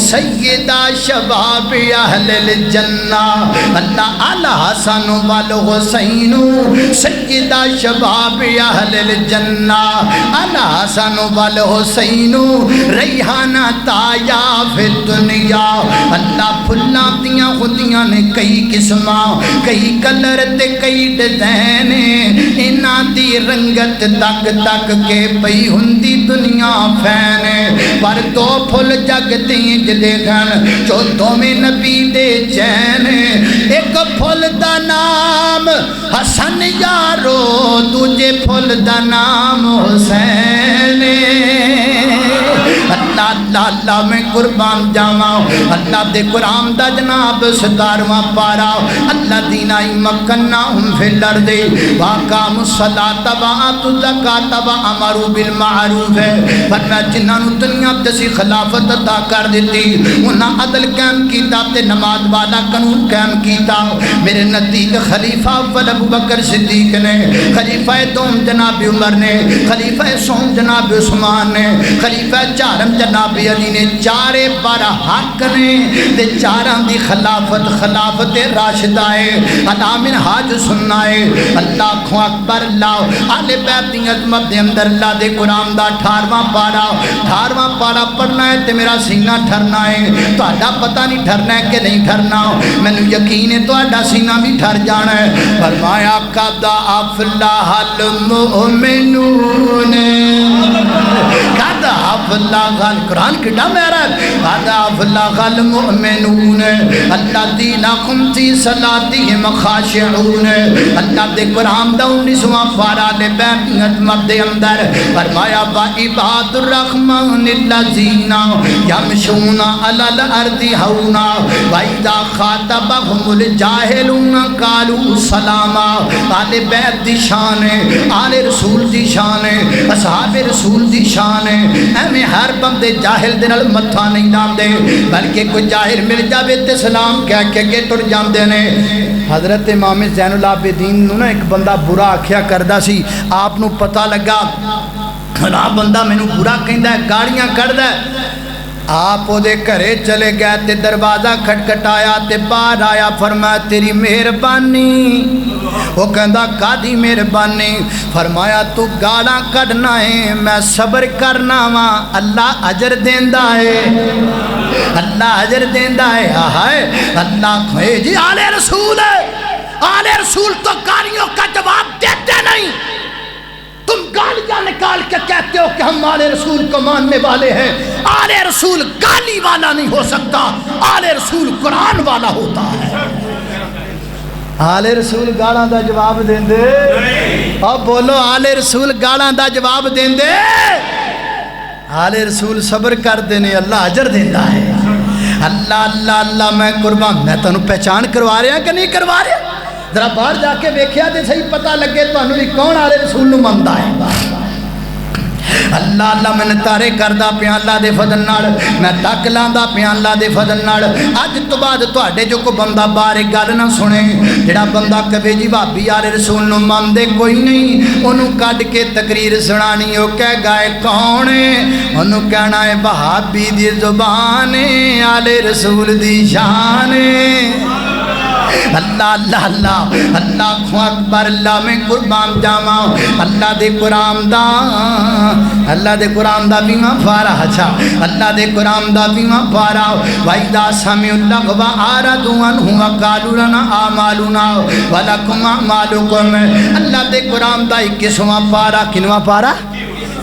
سیدہ شباب اہل الجنہ اللہ اعلی حسن وال حسین سیدہ شباب اہل الجنہ اعلی حسن وال حسین ریحانہ تایا فی دنیا اللہ پھلاں دیاں خودیاں نے کئی قسماں کئی کلر تے کئی ڈیزائن انہاں دی رنگت تک تک کے پئی ہندی دنیا فین پر دو پھل جگ تینج دیکھن چوتھوں میں نبی دے چین ایک پھل دا نام حسن یارو دوجے پھل دا نام حسین اللہ اللہ اللہ میں قربان جاواں اللہ دے قرآن دا جناب 17واں پارا اللہ دینائی مکناہم فی الارض واقاموا الصلاۃ وآتوا الزکاۃ وامروا بالمعروف ہے فرمایا جنہاں نوں دنیا تے خلافت عطا کر دیتی انہاں عدل قائم کیتا تے نماز والا قانون قائم کیتا میرے نزدیک خلیفہ اول ابو بکر صدیق نے خلیفہ دوم جناب عمر نے خلیفہ سوم جناب عثمان نے خلیفہ چارم جناب علی نے چارے پر حق نے تے چاراں دی خلافت راشدہ ہے عطا منہاج سننا ہے اللہ کو اکبر اللہ آل بیت دی عظمت دے اندر اللہ دے قرآن دا 18واں پارا پڑھنا ہے تے میرا سینہ ٹھرنا ہے تہاڈا پتہ نہیں ٹھرنا ہے کہ نہیں ٹھرنا مینوں یقین ہے تہاڈا سینہ بھی ٹھر جانا ہے فرمایا قد افلح المؤمنون قد افلح قرآن کڈا میرا قد افلح المؤمنون الذین هم فی صلاتهم خاشعون اللہ دے قرآن دا 19واں پارا لے بیت عظمت دے اندر فرمایا وعباد الرحمن الذین یمشون علی الارض ہونا وَإِذَا خَاطَبَهُمُ الْجَاهِلُونَ قَالُوا سَلَامًا آل بیت دی شان ہے آل رسول دی شان ہے اصحاب رسول دی شان ہے ایویں ہر بندے جاہل دے نال متھا نہیں لاندے بلکہ کوئی جاہل مل جاوے تے سلام کہہ کے اگے ٹر جاندے نے حضرت امام زین العابدین نوں نا ایک بندہ برا آکھیا کردا سی آپ نوں پتہ لگا کھڑا بندہ مینوں برا کہندا ہے گالیاں کڈدا ہے آپ او دے گھرے چلے گئے تے دروازہ کھٹکھٹایا تے باہر آیا فرمایا تیری مہربانی وہ کہندا کادی مہربانی فرمایا تو گالاں کڈنا ہے میں صبر کرنا وا اللہ اجر دیندا ہے اللہ اجر دیندا ہے ہائے اللہ کہے جی آل رسول تو گالیوں کا جواب دیتے نہیں تم گالیاں نکال کے کہتے ہو کہ ہم آل رسول کو ماننے والے ہیں آل رسول گالی والا نہیں ہو سکتا آل رسول قرآن والا ہوتا ہے آل رسول گالاں دا جواب دین دے اب بولو آل رسول گالاں دا جواب دین دے آل رسول صبر کر دینے اللہ اجر دیندا ہے اللہ اللہ اللہ میں قربان میں تانوں پہچان کروا رہا کہ نہیں کروا رہا ذرا باہر جا کے ویکھیا تے صحیح پتہ لگے تانوں بھی کون آل رسول نوں مندا ہے اللہ اللہ میں نتارے کردا پیا اللہ دے فضل نال میں تک لاندا پیا اللہ دے فضل نال اج تو بعد تواڈے جو کوئی بندہ باہر گل نہ سنے جڑا بندہ کہے جی بھابی آل رسول نوں مندے کوئی نہیں اونوں کڈ کے تقریر سنانی او کہے گائے کون ہے اونوں کہنا ہے بھابی دی زبان ہے آل رسول دی شان ہے اللہ اللہ اللہ اللہ اکبر اللہ میں قربان جاواں اللہ دے قرآن دا بیواں پارا اچھا اللہ دے قرآن دا بیواں پارا وَإِذَا سَمِعُوا اللَّغْوَ أَعْرَضُوا عَنْهُ وَقَالُوا لَنَا أَعْمَالُنَا وَلَكُمْ أَعْمَالُكُمْ اللہ دے قرآن دا 21واں پارا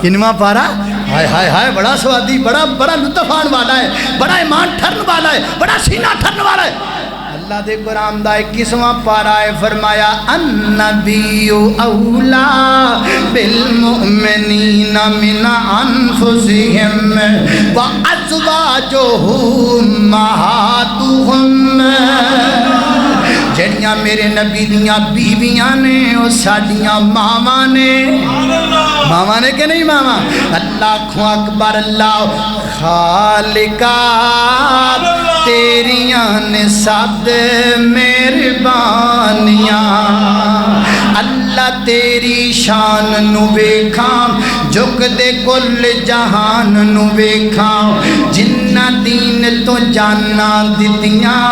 کنواں پارا ہائے ہائے ہائے بڑا سوادی بڑا لطف آن والا ہے بڑا ایمان ٹھرن والا ہے بڑا سینہ ٹھرن والا ہے اللہ دے قرآن دا 21واں پارا ہے فرمایا النبی اولا بالمؤمنین من انفسہم وازواجہ امہاتہم جڑیاں میرے نبی دیاں بیویاں نے او ساڈیاں ماواں نے کہ نہیں ماواں اللہ کو اکبر اللہ خالقہ تیریاں نے سب مہربانیاں اللہ تیری شان نو ویکھاں جھک دے کل جہان نو ویکھاں جنہ دین تو جانا دتیاں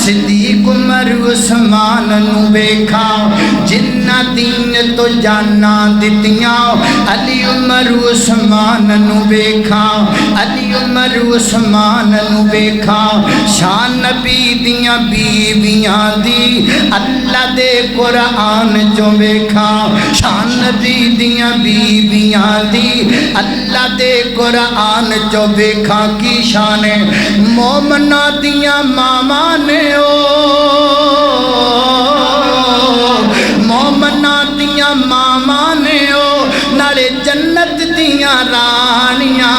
صدیق عمر عثمان نو ویکھاں جنہ دین تو جانا دتیاں علی عمر عثمان نو ویکھاں علی عمر عثمان نو ویکھاں شان نبی دیاں بیویاں دی اللہ دے قرآن جو ویکھاں شان نبی دیاں بیویاں دی اللہ دے قرآن جو ویکھاں کی شان مومنہ دیاں ماما نے مومنہ دیاں ماما نے نالے جنت دیاں رانیاں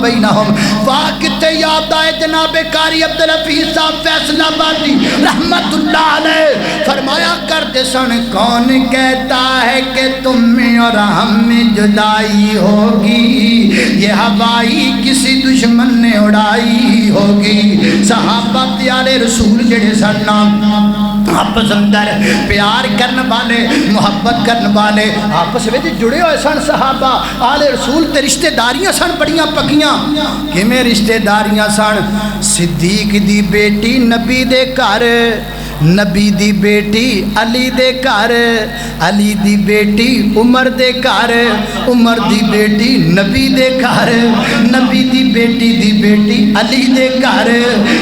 بینہم واہ کتے یاد آئے جناب قاری عبدالحفیظ صاحب فیصل آبادی رحمت اللہ علیہ فرمایا کرتے سن کون کہتا ہے کہ تم میں اور ہم میں جدائی ہوگی یہ ہوائی کسی دشمن نے اڑائی ہوگی صحابہ پیارے رسول جڑے سن آپس اندر پیار کرنے والے محبت کرنے والے آپس میں جڑے ہوئے سن صحابہ آل رسول تے رشتہ داریاں سن بڑیاں پکیاں کہ میں رشتہ داریاں سن صدیق دی بیٹی نبی دے گھر نبی دی بیٹی علی دے گھر علی دی بیٹی عمر دے گھر عمر دی بیٹی نبی دے گھر نبی دی بیٹی علی دے گھر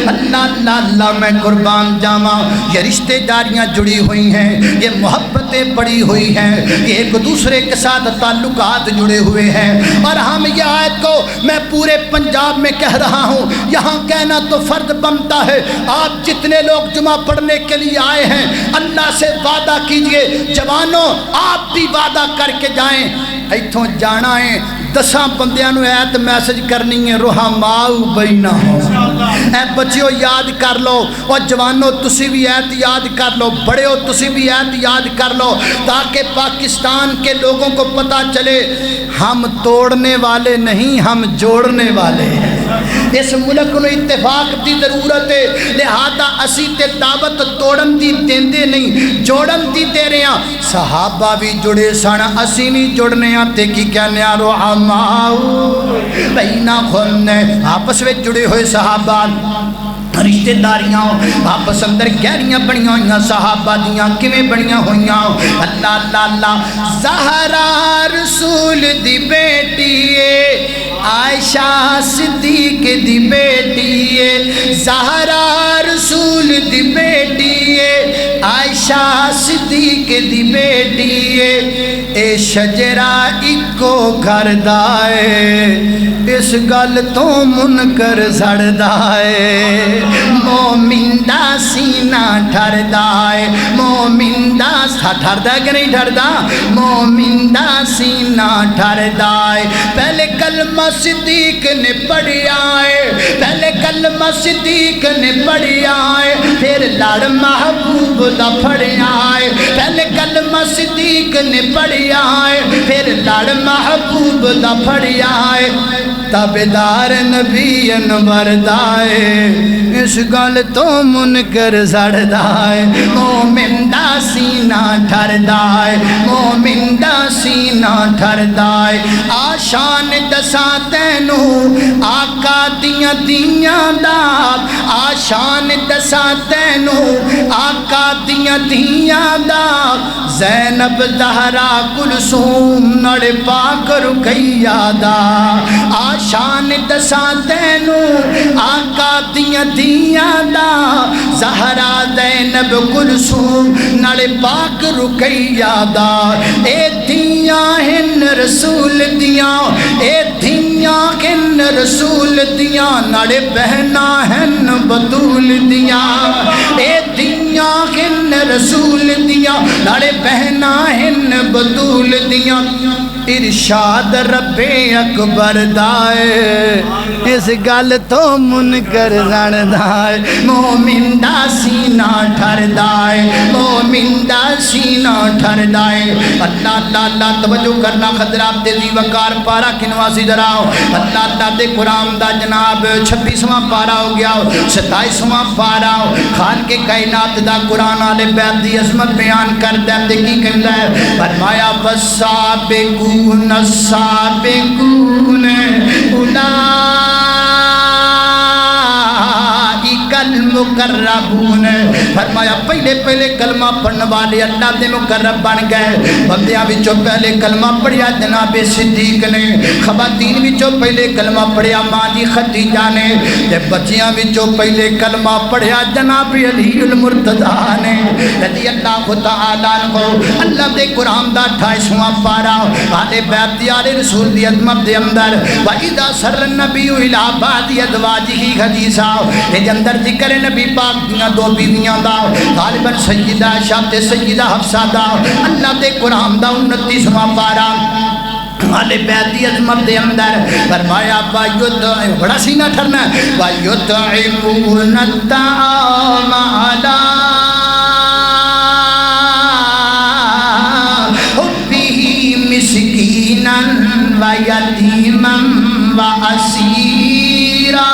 اللہ اللہ اللہ میں قربان جاواں یہ رشتے داریاں جڑی ہوئی ہیں یہ محبتیں بڑی ہوئی ہیں یہ ایک دوسرے کے ساتھ تعلقات جڑے ہوئے ہیں اور ہم یہ آیت کو میں پورے پنجاب میں کہہ رہا ہوں یہاں کہنا تو فرض بنتا ہے آپ جتنے لوگ جمعہ پڑھنے کے لیے آئے ہیں اللہ سے وعدہ کیجئے جوانوں آپ بھی وعدہ کر کے جائیں ایتھوں جانا ہے 10 بندیاں نو ایت میسج کرنی ہے رحماء بینہم اے بچیو یاد کر لو اور جوانوں تسی بھی ایت یاد کر لو بڑے ہو تسی بھی ایت یاد کر لو تاکہ پاکستان کے لوگوں کو پتہ چلے ہم توڑنے والے نہیں ہم جوڑنے والے ہیں اس ملک نو اتفاق دی ضرورت ہے لہذا اسی تے دعوت توڑن دی دیندے نہیں جوڑن دی دے رہے ہیں صحابہ بھی جڑے سن اسی نہیں جڑنے ہیں تے کی کہنے رحماء بینہم آپس میں جڑے ہوئے صحابہ رشتہ داریاں آپس اندر گہریاں بنیاں ہوئیاں صحابہ دیاں کیویں بنیاں ہوئیاں اللہ اللہ اللہ زہرا رسول دی بیٹی ہے عائشہ صدیق دی بیٹی ہے زہرا رسول دی بیٹی ہے عائشہ صدیق دی بیٹی ہے اے شجرہ اکو گھر دائے اس گل تو منکر زڑ دائے مومن دا سینہ ٹھر دائے مومن دا ٹھر دا کہ نہیں ٹھر دا مومن دا سینہ ٹھر دائے پہلے کلمہ صدیق نے پڑھیا ہے پہلے کلمہ صدیق نے پڑھیا ہے پھر لڑ محبوب دا پڑھیا ہے پہلے کلمہ صدیق نے پڑھیا ہے پھر لڑ محبوب دا پڑھیا ہے تابدار نبی انور دائے اس گل تو منکر زڑ دائے مومن دا سینہ ٹھر دائے مومن دا سینہ ٹھر دائے آشان دساں تینو آقا دیاں دیاں دا آشان دساں تینو آقا دیاں دیاں دا زینب زہرا کلثوم نڑ پاک رقیہ دا آشان دساں تینو آقا دیاں دیاں دا زہرا زینب کلثوم نڑ پاک رقیہ دا اے دیاں ہن رسول دیاں اے دیاں ہن رسول دیاں نڑ بہنا ہن بطول دیاں اے دیاں ہن رسول دیاں نڑ بہنا ہن بطول دیاں ارشاد رب اکبر دائے اس گل تو منکر زڑ دائے مومن دا سینہ ٹھر دائے مومن دا سینہ ٹھر دائے اللہ اللہ اللہ توجہ کرنا خضرات دے دی وقار پارا کنواسی دراؤ اللہ اللہ دے قرآن دا جناب 26واں پارا ہو گیا 27واں پارا خان کے کائنات دا قرآن آلے بیت دی عظمت بیان کر دے کی کہندہ ہے فرمایا والسابقون السابقون اولئک المقربون فرمایا پہلے پہلے کلمہ پڑھنے والے اللہ دے مقرب بن گئے بندیاں وچوں پہلے کلمہ پڑھیا جناب صدیق نے خواتین وچوں پہلے کلمہ پڑھیا ماں جی خدیجہ نے تے بچیاں وچوں پہلے کلمہ پڑھیا جناب علی المرتضیٰ نے رضی اللہ تعالیٰ عنہ اللہ دے قرآن دا 28واں پارا آلے بیت دی آلے رسول دی عظمت دے اندر وَإِذَا سَرَّ النَّبِيُّ إِلَىٰ بَعْضِ أَزْوَاجِهِ حَدِيثًا اے اندر ذکر ہے نبی پاک دیاں دو بیویاں دا غالباً سیدہ عائشہ تے سیدہ حفصہ دا اللہ دے قرآن دا 29واں پارا آلِ بیت دی عظمت دے اندر فرمایا بڑا سینہ ٹھرنا ہے وَيُطْعِمُونَ الطَّعَامَ عَلَىٰ حُبِّهِ مِسْكِينًا وَيَتِيمًا وَأَسِيرًا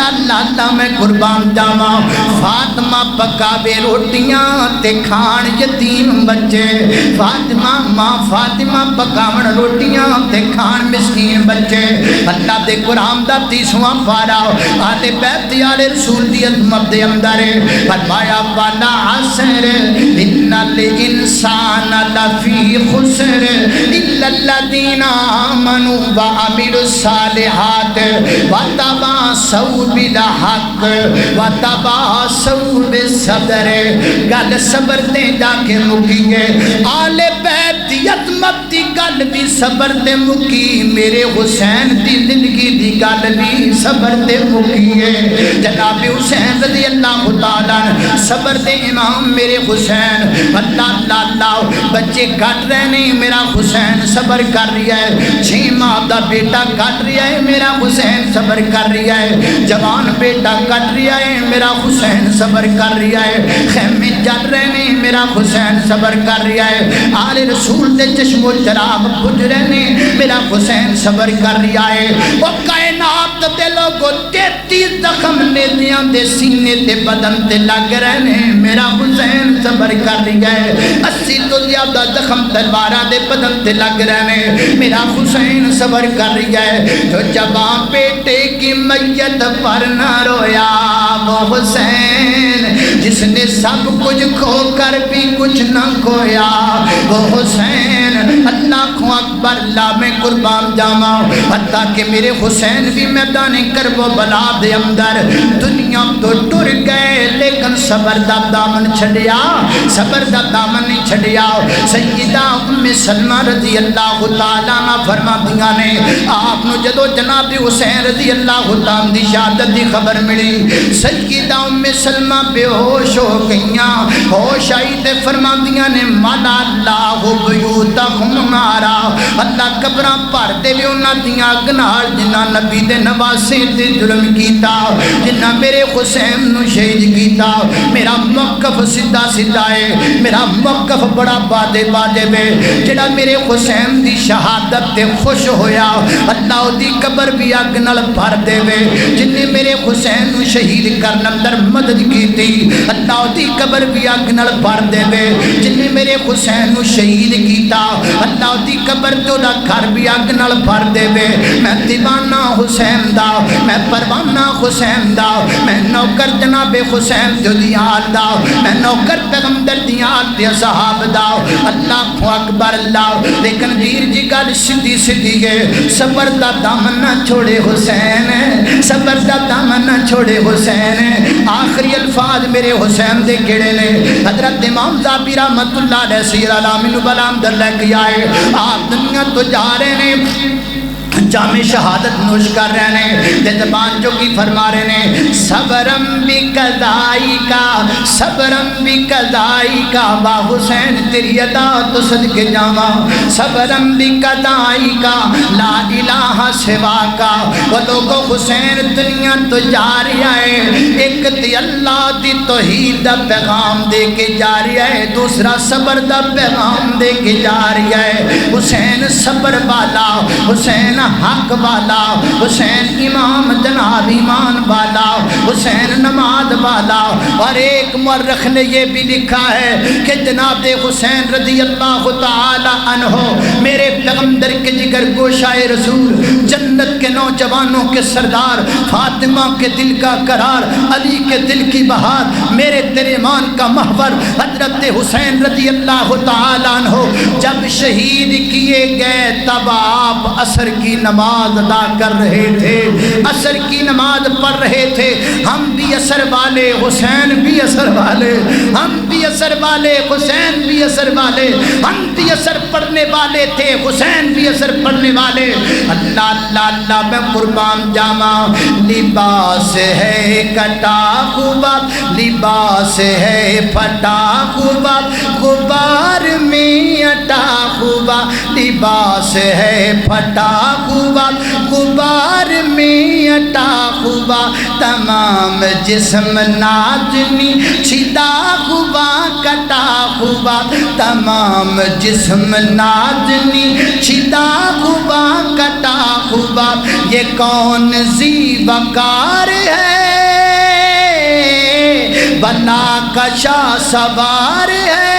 اللہ میں قربان جاواں فاطمہ پکاوے روٹیاں تے کھان یتیم بچے ماں فاطمہ پکاون روٹیاں تے کھان مسکین بچے اللہ دے قرآن دا 30واں پارا آلِ بیت آلِ رسول دی عظمت دے اندر فرمایا والا عصر ان الانسان لفی خسر الا الذین آمنوا وعملوا الصالحات وتواصوا بالحق وتواصوا بالصبر گل صبر تے جا کے مکی ہے آلِ بیت دی عظمت دی گل بھی صبر تے مکی میرے حسین دی زندگی دی گل بھی صبر تے مکی ہے جناب حسین رضی اللہ تعالیٰ صبر دے امام میرے حسین اللہ اللہ بچے کٹ رہے نہیں میرا حسین صبر کر رہا ہے 6 ماہ دا بیٹا کٹ رہا ہے میرا حسین صبر کر رہا ہے جوان بیٹا کٹ رہا ہے میرا حسین صبر کر رہا ہے خیمے جل رہے نہیں میرا حسین صبر کر رہا ہے آل رسول دے چشم و چراغ بجھ رہے نہیں میرا حسین صبر کر رہا ہے وہ کائنات دے لوگوں 33 زخم نیزیاں دے سینے تے بدن تے لگ رہے ہیں میرا حسین صبر کر رہا ہے 80 تو زیادہ زخم تلواراں دے بدن تے لگ رہے ہیں میرا حسین صبر کر رہا ہے جو جوان بیٹے کی میت پر نہ رویا وہ حسین جس نے سب کچھ کھو کر بھی کچھ نہ کھویا وہ حسین اللہ کو اکبر اللہ میں قربان جاواں حتیٰ کہ میرے حسین بھی میدان کرب و بلا دے اندر دنیا تو ٹر گئے لیکن صبر دا دامن چھڑیا صبر دا دامن نہیں چھڑیا سیدہ ام سلمہ رضی اللہ تعالیٰ عنہ فرماندیاں نے آپ نو جدو جناب حسین رضی اللہ تعالیٰ دی شہادت دی خبر ملی سیدہ ام سلمہ بے ہوش ہو گئیاں ہوش آئی تے فرماندیاں نے مالا اللہ بیوتہم نارا اللہ قبراں پر دے بھی انہاں دیاں گناہ جنہاں نبی دے نواسے تے جرم کیتا جنہاں میرے حسین نو شہید کیتا میرا موقف سدھا سدھا ہے میرا موقف بڑا بادے بادے بے جڑا میرے حسین دی شہادت تے خوش ہویا اللہ دی قبر بھی اگ نال بھر دے وے جن نے میرے حسین نو شہید کرن اندر مدد کیتی اللہ دی قبر بھی اگ نال بھر دے وے جن نے میرے حسین نو شہید کیتا اللہ دی قبر تو دا گھر بھی اگ نال بھر دے وے میں دیوانہ حسین دا میں پروانہ حسین دا میں نوکر جناب حسین جو دیال دا میں نوکر پیغمبر دیال دی صحاب دا اللہ کو اکبر اللہ لیکن ویر جی گل سیدھی سیدھی ہے صبر دا دامن نہ چھوڑے حسین صبر دا دامن نہ چھوڑے حسین آخری الفاظ میرے حسین دے کیڑے نے حضرت امام زابی رحمت اللہ علیہ سیر علامین بلام در لے کے آئے آپ دنیا تو جا رہے ہیں جامع شہادت نوش کر رہے ہیں تے زبان جو کی فرما رہے ہیں صبرم بقضائی کا با حسین تیری عطا تو صدقے جاواں صبرم بقضائی کا لا الہ سوا کا وہ لوگوں حسین دنیا تو جا رہا ہے ایک تے اللہ دی توحید دا پیغام دے کے جا رہا ہے دوسرا صبر دا پیغام دے کے جا رہا ہے حسین صبر والا حسین حق والا حسین امام جناب ایمان والا حسین نماز والا اور ایک مورخ نے یہ بھی لکھا ہے کہ جناب حسین رضی اللہ تعالی عنہ میرے پیغمبر کے جگر گوشائے رسول جنت کے نوجوانوں کے سردار فاطمہ کے دل کا قرار علی کے دل کی بہار میرے تیرے مان کا محور حضرت حسین رضی اللہ تعالی عنہ جب شہید کیے گئے تب آپ عصر کی نماز ادا کر رہے تھے، عصر کی نماز پڑھ رہے تھے۔ ہم بھی عصر والے، حسین بھی عصر والے، ہم بھی عصر والے، حسین بھی عصر والے، ہم بھی عصر پڑھنے والے تھے، حسین بھی عصر پڑھنے والے۔ اللہ اللہ اللہ میں قربان جاواں، لباس ہے کٹا ہوا، لباس ہے پھٹا ہوا، غبار میں اٹا ہوا، لباس ہے پھٹا ہوا، غبار میں اٹا ہوا، تمام جسم نازنی چھدا ہوا کٹا ہوا، تمام جسم نازنی چھدا ہوا کٹا ہوا، یہ کون ذی وقار ہے، بلا کشا سوار ہے،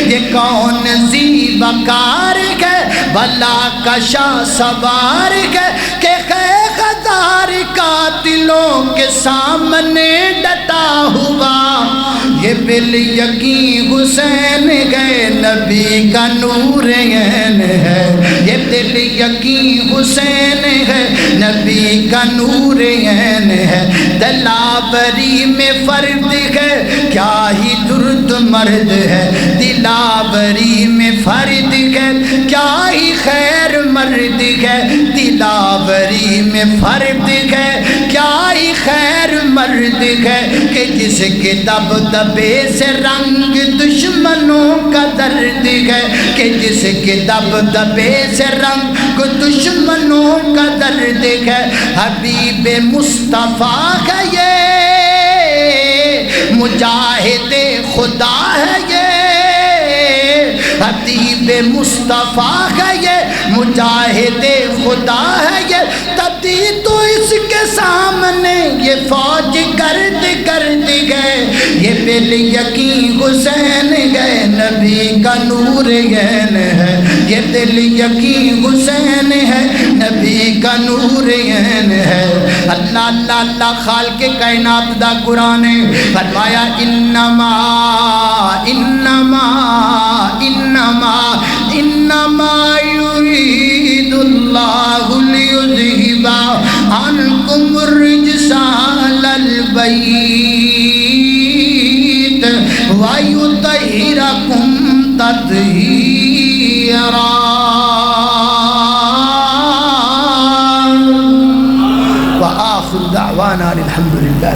یہ کون ذی وقار ہے، بلا کشا سوار ہے، کہ ہزار قاتلوں کے سامنے ڈٹا ہوا، یہ بال یقین حسین ہے، نبی کا نور عین ہے، یہ دل یقین حسین ہے، نبی کا نور عین ہے، دلاوری میں فرد ہے، کیا ہی درد مرد ہے، دلاوری میں فرد ہے، کیا ہی خیر مرد ہے، دلاوری میں فرد ہے، کیا ہی خیر مرد ہے، کہ جس کے دبدبے سے رنگ دشمنوں کا درد ہے، کہ جس کے دبدبے سے رنگ دشمنوں کا درد ہے، حبیب مصطفیٰ ہے یہ، مجاہد خدا ہے یہ، حبیب مصطفیٰ ہے یہ، مجاہد خدا ہے یہ، تبھی تو اس کے سامنے یہ فوج گرد گرد گئے، یہ بال یقین حسین گئے، نبی کا نور عین ہے، یہ دل یقین حسین ہے، نبی کا نور عین ہے۔ اللہ اللہ اللہ خالق کائنات دا قرآن فرمایا انما انما انما انما یرید اللہ لیذہب عنکم الرجس اہل البیت ویطہرکم تطہیرا۔ وآخر دعوانا الحمد للہ۔